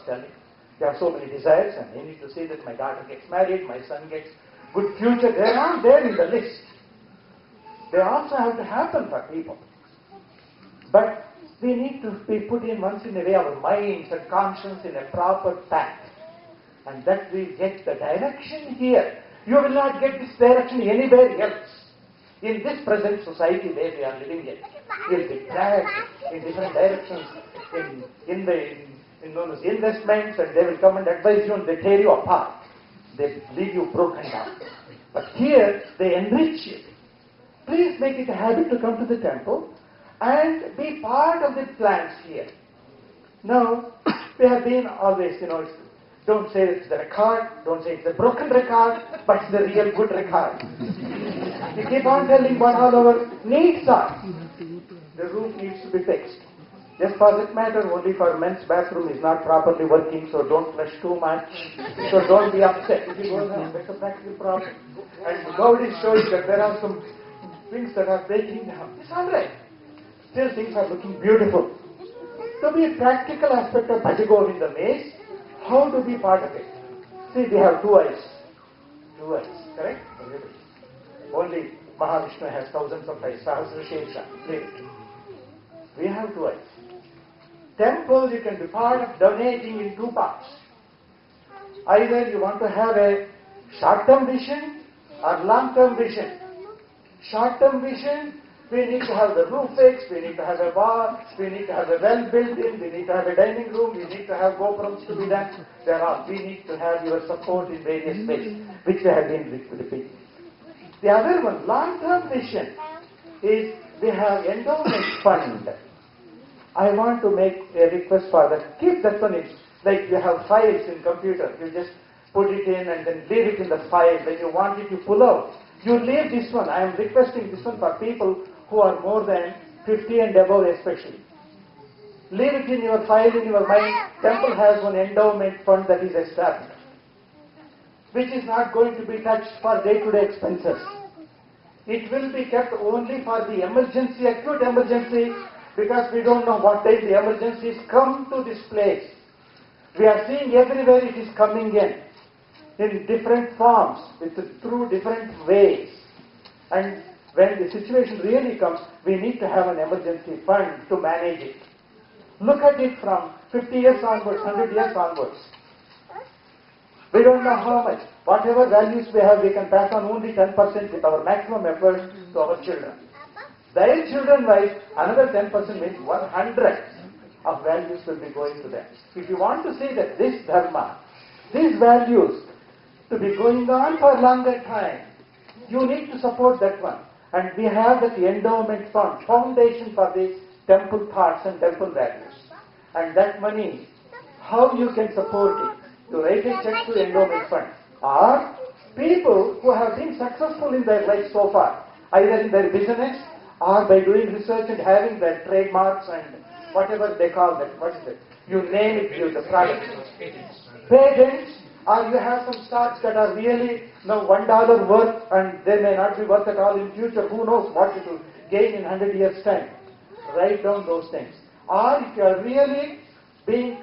was telling. They have so many desires, and they need to see that my daughter gets married, my son gets good future. They are not there in the list. They also have to happen for people. But we need to be put in once in a way our minds and conscience in a proper path. And that we get the direction here. You will not get this direction anywhere else. In this present society where we are living in, you'll be dragged in different directions in known as investments, and they will come and advise you and they tear you apart. They leave you broken down. But here, they enrich you. Please make it a habit to come to the temple and be part of the plans here. Now, we have been always, don't say it's the record, don't say it's the broken record, but it's the real good record. We keep on telling what all our needs are. The roof needs to be fixed. Just for that matter, only for men's bathroom is not properly working, so don't flush too much. So don't be upset. If you go down, that's a practical problem. And God is showing that there are some things that are breaking down. It's all right. Still things are looking beautiful. To be a practical aspect of Bhajagovinda means, how to be part of it? See, we have two eyes. Two eyes, correct? Only Mahavishnu has thousands of eyes. Sahasrashesha. We have two eyes. Temple, you can be part of donating in two parts. Either you want to have a short-term vision or long-term vision. Short-term vision, we need to have the roof fixed, we need to have a bar, we need to have a well built in, we need to have a dining room, we need to have gopurams to be done. We need to have your support in various ways, which we have been repeating. The other one, long-term vision, is we have endowment fund. I want to make a request for that. Keep that one in. Like you have files in computer. You just put it in and then leave it in the file. When you want it, you pull out. You leave this one. I am requesting this one for people who are more than 50 and above especially. Leave it in your file, in your mind. Temple has one endowment fund that is established, which is not going to be touched for day-to-day expenses. It will be kept only for the emergency, acute emergency, because we don't know what day the emergencies come to this place. We are seeing everywhere it is coming in different forms, through different ways. And when the situation really comes, we need to have an emergency fund to manage it. Look at it from 50 years onwards, 100 years onwards. We don't know how much. Whatever values we have, we can pass on only 10% with our maximum effort to our children. Their children-wise, another 10% means 100 of values will be going to them. If you want to see that this dharma, these values, to be going on for a longer time, you need to support that one. And we have that endowment fund, foundation for these temple thoughts and temple values. And that money, how you can support it? To write a check to endowment fund. Or people who have been successful in their life so far, either in their business or by doing research and having their trademarks and whatever they call that, what is it? You name it, you the product. Patents, or you have some stocks that are really $1 worth and they may not be worth at all in future. Who knows what it will gain in 100 years' time. Write down those things. Or if you are really being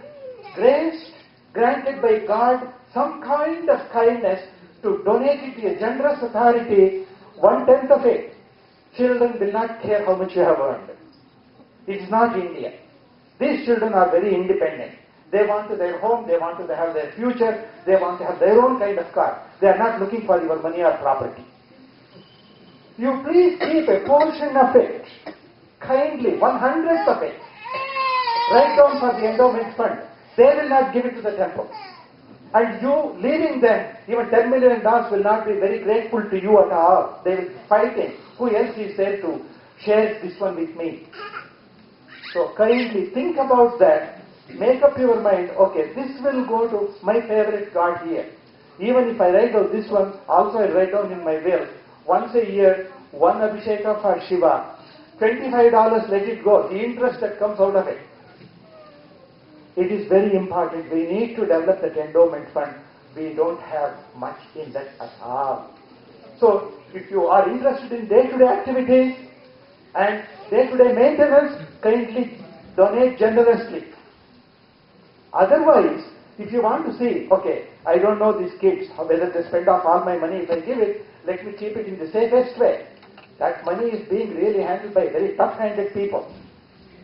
granted by God some kind of kindness to donate it to a generous authority, 1/10 of it. Children will not care how much you have earned. It's not India. These children are very independent. They want to their home, they want to have their future, they want to have their own kind of car. They are not looking for your money or property. You please keep a portion of it, kindly, 1/100th of it. Write down for the endowment fund. They will not give it to the temple. And you leaving them, even $10 million will not be very grateful to you at all. They will fight it. Who else is there to share this one with me? So kindly think about that. Make up your mind, okay, this will go to my favorite god here. Even if I write out this one, also I write down in my will, once a year, one Abhisheka for Shiva, $25, let it go, the interest that comes out of it. It is very important. We need to develop that endowment fund. We don't have much in that at all. So, if you are interested in day-to-day activities and day-to-day maintenance, kindly donate generously. Otherwise, if you want to see, okay, I don't know these kids, whether they spend off all my money, if I give it, let me keep it in the safest way. That money is being really handled by very tough-handed people.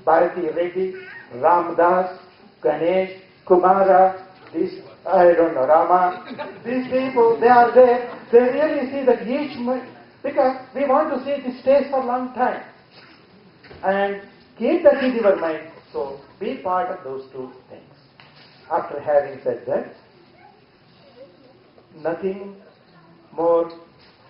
Bharati Reddy, Ramdas, Ganesh, Kumara, these, I don't know, Rama, these people, they are there, they really see that each month, because we want to see it stays for a long time. And keep that in your mind, so be part of those two things. After having said that, nothing more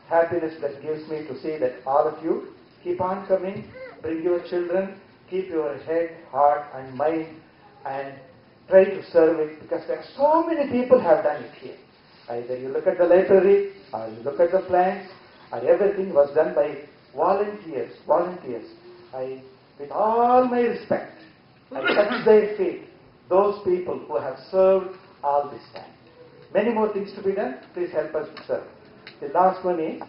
happiness that gives me to see that all of you keep on coming, bring your children, keep your head, heart and mind and try to serve it, because there are so many people have done it here. Either you look at the library or you look at the plants, and everything was done by volunteers. With all my respect, I touch their feet, those people who have served all this time. Many more things to be done, please help us to serve. The last one is,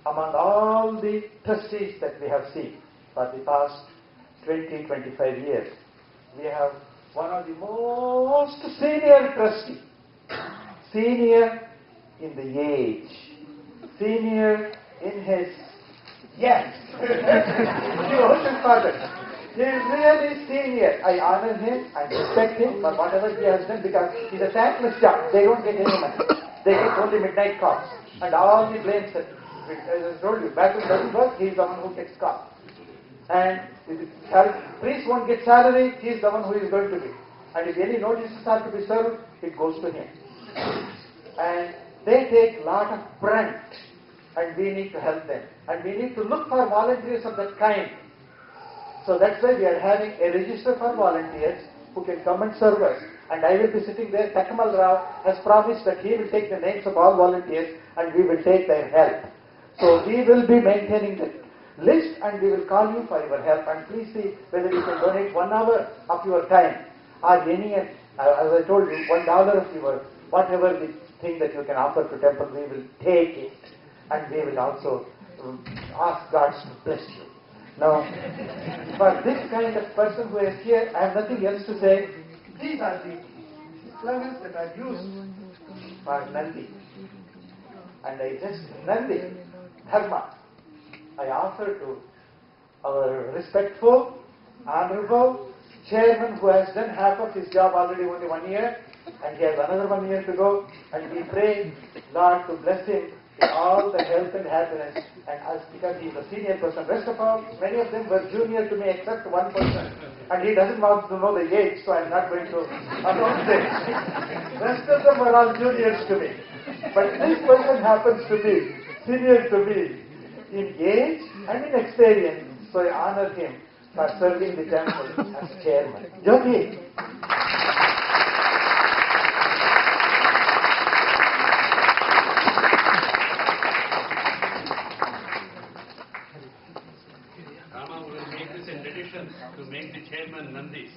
among all the trustees that we have seen for the past 20-25 years, we have one of the most senior trustee, senior in the age, senior in his, yes, the ocean father. He is really senior. I honor him, I respect him for whatever he has done, because it's a thankless job. They don't get any money. They get only midnight calls. And all the blames that, as I told you, battle doesn't work, he is the one who gets called. And if the priest won't get salary, he is the one who is going to be. And if any notices are to be served, it goes to him. And they take lot of brunt, and we need to help them. And we need to look for volunteers of that kind. So that's why we are having a register for volunteers who can come and serve us. And I will be sitting there. Takamal Rao has promised that he will take the names of all volunteers and we will take their help. So we will be maintaining the list and we will call you for your help. And please see whether you can donate 1 hour of your time or any, as I told you, $1 of your, whatever the thing that you can offer to temple, we will take it. And we will also ask God to bless you. Now, for this kind of person who is here, I have nothing else to say. These are the slogans that are used for Nandi. And I just, Nandi, Dharma, I offer to our respectful, honorable chairman who has done half of his job already, only 1 year, and he has another 1 year to go, and we pray Lord to bless him with all the health and happiness, and as because he is a senior person. Rest of all, many of them were junior to me except one person, and he doesn't want to know the age, so I am not going to announce it. Rest of them were all juniors to me. But this person happens to be senior to me in age and in experience, so I honor him for serving the temple as chairman. Jyoti. Rama will make this in addition to make the chairman Nandis.